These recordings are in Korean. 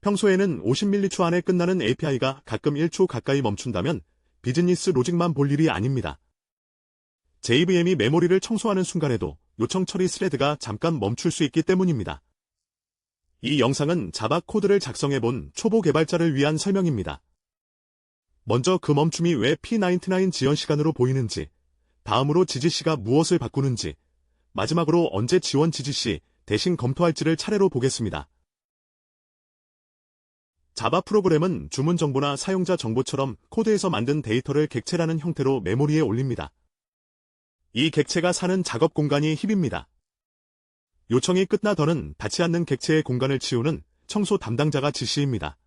평소에는 50m초 안에 끝나는 API가 가끔 1초 가까이 멈춘다면 비즈니스 로직만 볼 일이 아닙니다. JVM이 메모리를 청소하는 순간에도 요청 처리 스레드가 잠깐 멈출 수 있기 때문입니다. 이 영상은 자바 코드를 작성해본 초보 개발자를 위한 설명입니다. 먼저 그 멈춤이 왜 P99 지연 시간으로 보이는지, 다음으로 지지씨가 무엇을 바꾸는지, 마지막으로 언제 지원 지지씨 대신 검토할지를 차례로 보겠습니다. 자바 프로그램은 주문 정보나 사용자 정보처럼 코드에서 만든 데이터를 객체라는 형태로 메모리에 올립니다. 이 객체가 사는 작업 공간이 힙입니다. 요청이 끝나더는 닿지 않는 객체의 공간을 치우는 청소 담당자가 지시입니다.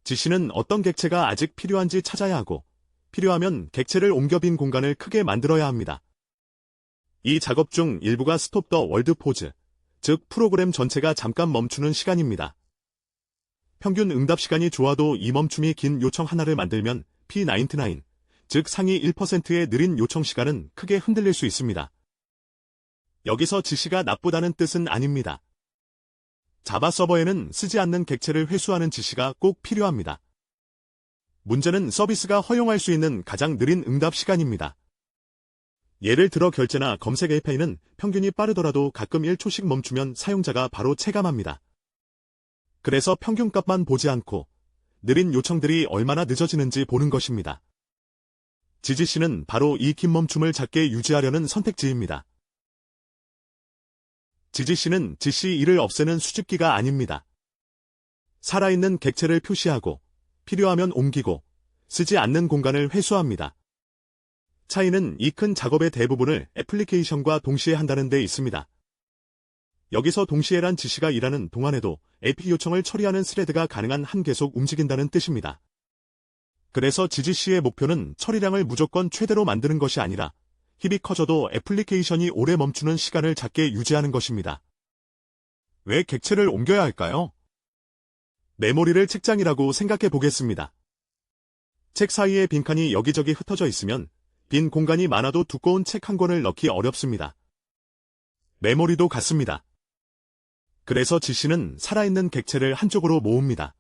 지시는 어떤 객체가 아직 필요한지 찾아야 하고, 필요하면 객체를 옮겨 빈 공간을 크게 만들어야 합니다. 이 작업 중 일부가 스톱 더 월드 포즈, 즉 프로그램 전체가 잠깐 멈추는 시간입니다. 평균 응답 시간이 좋아도 이 멈춤이 긴 요청 하나를 만들면 P99, 즉 상위 1%의 느린 요청 시간은 크게 흔들릴 수 있습니다. 여기서 지시가 나쁘다는 뜻은 아닙니다. 자바 서버에는 쓰지 않는 객체를 회수하는 지시가 꼭 필요합니다. 문제는 서비스가 허용할 수 있는 가장 느린 응답 시간입니다. 예를 들어 결제나 검색 API는 평균이 빠르더라도 가끔 1초씩 멈추면 사용자가 바로 체감합니다. 그래서 평균값만 보지 않고 느린 요청들이 얼마나 늦어지는지 보는 것입니다. 지지씨는 바로 이 긴 멈춤을 작게 유지하려는 선택지입니다. 지지씨는 지시1을 없애는 수집기가 아닙니다. 살아있는 객체를 표시하고 필요하면 옮기고 쓰지 않는 공간을 회수합니다. 차이는 이 큰 작업의 대부분을 애플리케이션과 동시에 한다는 데 있습니다. 여기서 동시에란 지시가 일하는 동안에도 API 요청을 처리하는 스레드가 가능한 한 계속 움직인다는 뜻입니다. 그래서 지지씨의 목표는 처리량을 무조건 최대로 만드는 것이 아니라 힙이 커져도 애플리케이션이 오래 멈추는 시간을 작게 유지하는 것입니다. 왜 객체를 옮겨야 할까요? 메모리를 책장이라고 생각해 보겠습니다. 책 사이에 빈칸이 여기저기 흩어져 있으면 빈 공간이 많아도 두꺼운 책 한 권을 넣기 어렵습니다. 메모리도 같습니다. 그래서 지시는 살아있는 객체를 한쪽으로 모읍니다.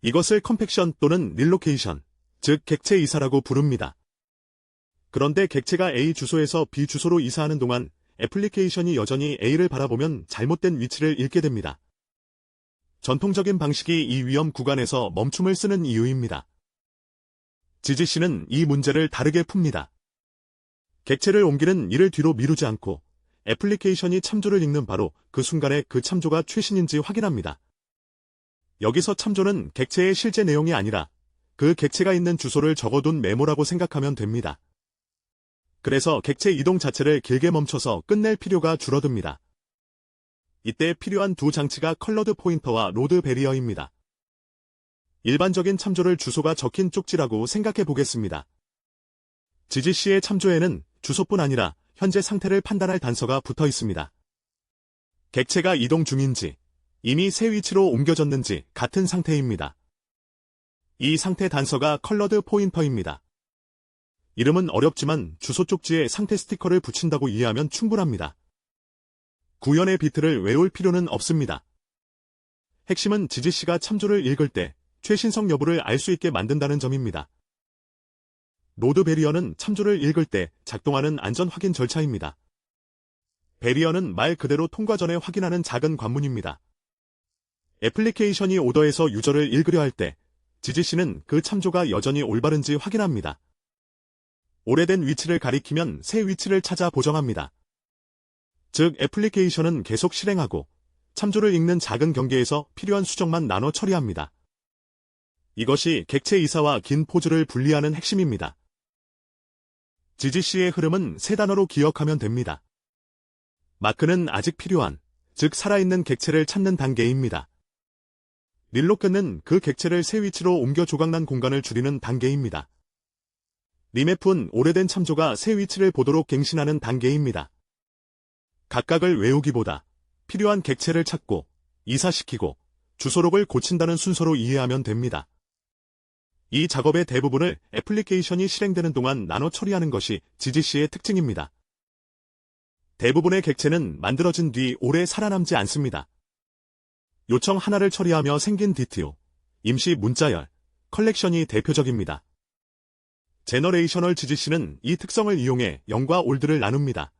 이것을 컴팩션 또는 릴로케이션, 즉 객체 이사라고 부릅니다. 그런데 객체가 A 주소에서 B 주소로 이사하는 동안 애플리케이션이 여전히 A를 바라보면 잘못된 위치를 잃게 됩니다. 전통적인 방식이 이 위험 구간에서 멈춤을 쓰는 이유입니다. 지지씨는 이 문제를 다르게 풉니다. 객체를 옮기는 일을 뒤로 미루지 않고 애플리케이션이 참조를 읽는 바로 그 순간에 그 참조가 최신인지 확인합니다. 여기서 참조는 객체의 실제 내용이 아니라 그 객체가 있는 주소를 적어둔 메모라고 생각하면 됩니다. 그래서 객체 이동 자체를 길게 멈춰서 끝낼 필요가 줄어듭니다. 이때 필요한 두 장치가 컬러드 포인터와 로드 베리어입니다. 일반적인 참조를 주소가 적힌 쪽지라고 생각해 보겠습니다. 지지씨의 참조에는 주소뿐 아니라 현재 상태를 판단할 단서가 붙어 있습니다. 객체가 이동 중인지, 이미 새 위치로 옮겨졌는지 같은 상태입니다. 이 상태 단서가 컬러드 포인터입니다. 이름은 어렵지만 주소 쪽지에 상태 스티커를 붙인다고 이해하면 충분합니다. 구현의 비트를 외울 필요는 없습니다. 핵심은 지지씨가 참조를 읽을 때 최신성 여부를 알 수 있게 만든다는 점입니다. 로드 베리어는 참조를 읽을 때 작동하는 안전 확인 절차입니다. 베리어는 말 그대로 통과 전에 확인하는 작은 관문입니다. 애플리케이션이 오더에서 유저를 읽으려 할 때 지지씨는 그 참조가 여전히 올바른지 확인합니다. 오래된 위치를 가리키면 새 위치를 찾아 보정합니다. 즉 애플리케이션은 계속 실행하고 참조를 읽는 작은 경계에서 필요한 수정만 나눠 처리합니다. 이것이 객체 이사와 긴 포즈를 분리하는 핵심입니다. 지지씨의 흐름은 세 단어로 기억하면 됩니다. 마크는 아직 필요한, 즉 살아있는 객체를 찾는 단계입니다. 릴로크는 그 객체를 새 위치로 옮겨 조각난 공간을 줄이는 단계입니다. 리맵은 오래된 참조가 새 위치를 보도록 갱신하는 단계입니다. 각각을 외우기보다 필요한 객체를 찾고 이사시키고 주소록을 고친다는 순서로 이해하면 됩니다. 이 작업의 대부분을 애플리케이션이 실행되는 동안 나눠 처리하는 것이 지지씨의 특징입니다. 대부분의 객체는 만들어진 뒤 오래 살아남지 않습니다. 요청 하나를 처리하며 생긴 DTO, 임시 문자열, 컬렉션이 대표적입니다. 제너레이셔널 GGC는 이 특성을 이용해 0과 올드를 나눕니다.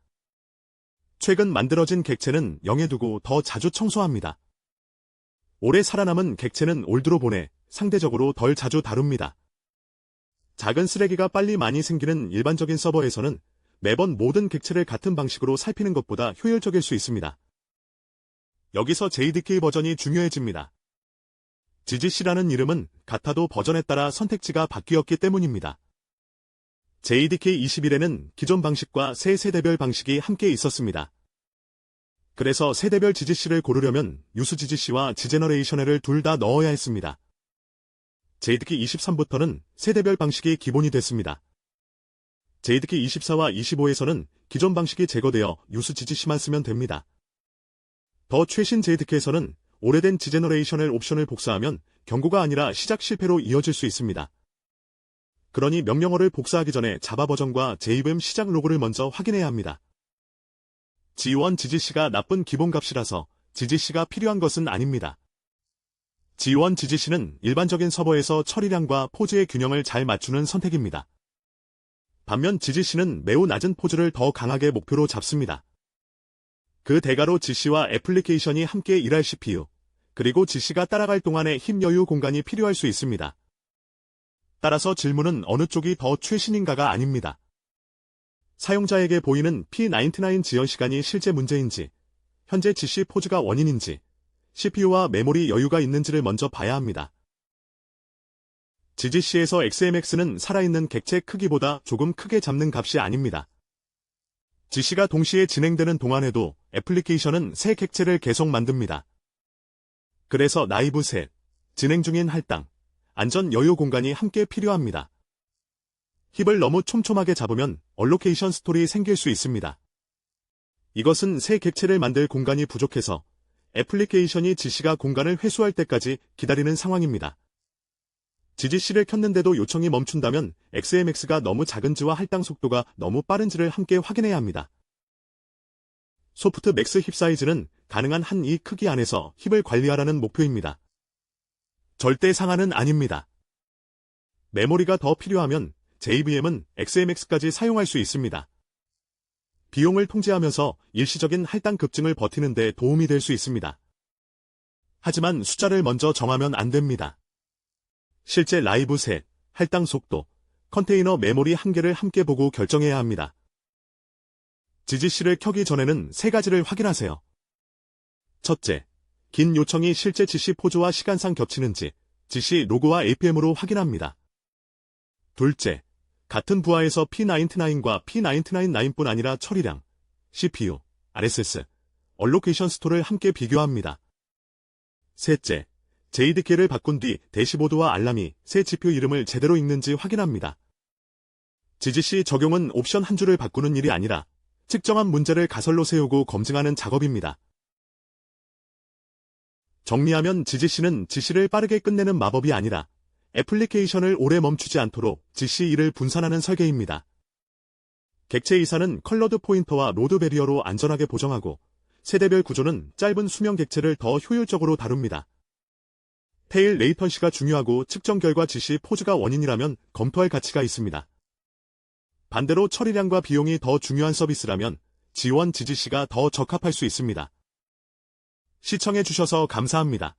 최근 만들어진 객체는 0에 두고 더 자주 청소합니다. 오래 살아남은 객체는 올드로 보내 상대적으로 덜 자주 다룹니다. 작은 쓰레기가 빨리 많이 생기는 일반적인 서버에서는 매번 모든 객체를 같은 방식으로 살피는 것보다 효율적일 수 있습니다. 여기서 JDK 버전이 중요해집니다. GGC라는 이름은 같아도 버전에 따라 선택지가 바뀌었기 때문입니다. JDK 21에는 기존 방식과 새 세대별 방식이 함께 있었습니다. 그래서 세대별 GGC를 고르려면 유수 GGC와 지제너레이션을 둘 다 넣어야 했습니다. JDK 23부터는 세대별 방식이 기본이 됐습니다. JDK 24와 25에서는 기존 방식이 제거되어 유수 GGC만 쓰면 됩니다. 더 최신 JDK에서는 오래된 지제너레이션을 옵션을 복사하면 경고가 아니라 시작 실패로 이어질 수 있습니다. 그러니 명령어를 복사하기 전에 자바 버전과 JVM 시작 로고를 먼저 확인해야 합니다. G1 GGC가 나쁜 기본값이라서 GGC가 필요한 것은 아닙니다. G1 GGC는 일반적인 서버에서 처리량과 포즈의 균형을 잘 맞추는 선택입니다. 반면 GGC는 매우 낮은 포즈를 더 강하게 목표로 잡습니다. 그 대가로 GC와 애플리케이션이 함께 일할 CPU, 그리고 GC가 따라갈 동안의 힘 여유 공간이 필요할 수 있습니다. 따라서 질문은 어느 쪽이 더 최신인가가 아닙니다. 사용자에게 보이는 P99 지연 시간이 실제 문제인지, 현재 GC 포즈가 원인인지, CPU와 메모리 여유가 있는지를 먼저 봐야 합니다. GGC에서 XMX는 살아있는 객체 크기보다 조금 크게 잡는 값이 아닙니다. GC가 동시에 진행되는 동안에도 애플리케이션은 새 객체를 계속 만듭니다. 그래서 나이브 셋, 진행 중인 할당, 안전 여유 공간이 함께 필요합니다. 힙을 너무 촘촘하게 잡으면 얼로케이션 스토리 생길 수 있습니다. 이것은 새 객체를 만들 공간이 부족해서 애플리케이션이 GC가 공간을 회수할 때까지 기다리는 상황입니다. GGC를 켰는데도 요청이 멈춘다면 XMX가 너무 작은지와 할당 속도가 너무 빠른지를 함께 확인해야 합니다. 소프트 맥스 힙 사이즈는 가능한 한 이 크기 안에서 힙을 관리하라는 목표입니다. 절대 상한은 아닙니다. 메모리가 더 필요하면 JVM은 XMX까지 사용할 수 있습니다. 비용을 통제하면서 일시적인 할당 급증을 버티는 데 도움이 될 수 있습니다. 하지만 숫자를 먼저 정하면 안 됩니다. 실제 라이브 셋, 할당 속도, 컨테이너 메모리 한계를 함께 보고 결정해야 합니다. GGC를 켜기 전에는 세 가지를 확인하세요. 첫째, 긴 요청이 실제 GC 포즈와 시간상 겹치는지 GC 로그와 APM으로 확인합니다. 둘째, 같은 부하에서 P99과 P99-9뿐 아니라 처리량, CPU, RSS, 얼로케이션 스토를 함께 비교합니다. 셋째, JDK를 바꾼 뒤 대시보드와 알람이 새 GPU 이름을 제대로 읽는지 확인합니다. GGC 적용은 옵션 한 줄을 바꾸는 일이 아니라 측정한 문제를 가설로 세우고 검증하는 작업입니다. 정리하면 GGC는 GC를 빠르게 끝내는 마법이 아니라 애플리케이션을 오래 멈추지 않도록 GC1을 분산하는 설계입니다. 객체 이사는 컬러드 포인터와 로드 베리어로 안전하게 보정하고 세대별 구조는 짧은 수명 객체를 더 효율적으로 다룹니다. 테일 레이턴시가 중요하고 측정 결과 GC 포즈가 원인이라면 검토할 가치가 있습니다. 반대로 처리량과 비용이 더 중요한 서비스라면 G1 GGC가 더 적합할 수 있습니다. 시청해주셔서 감사합니다.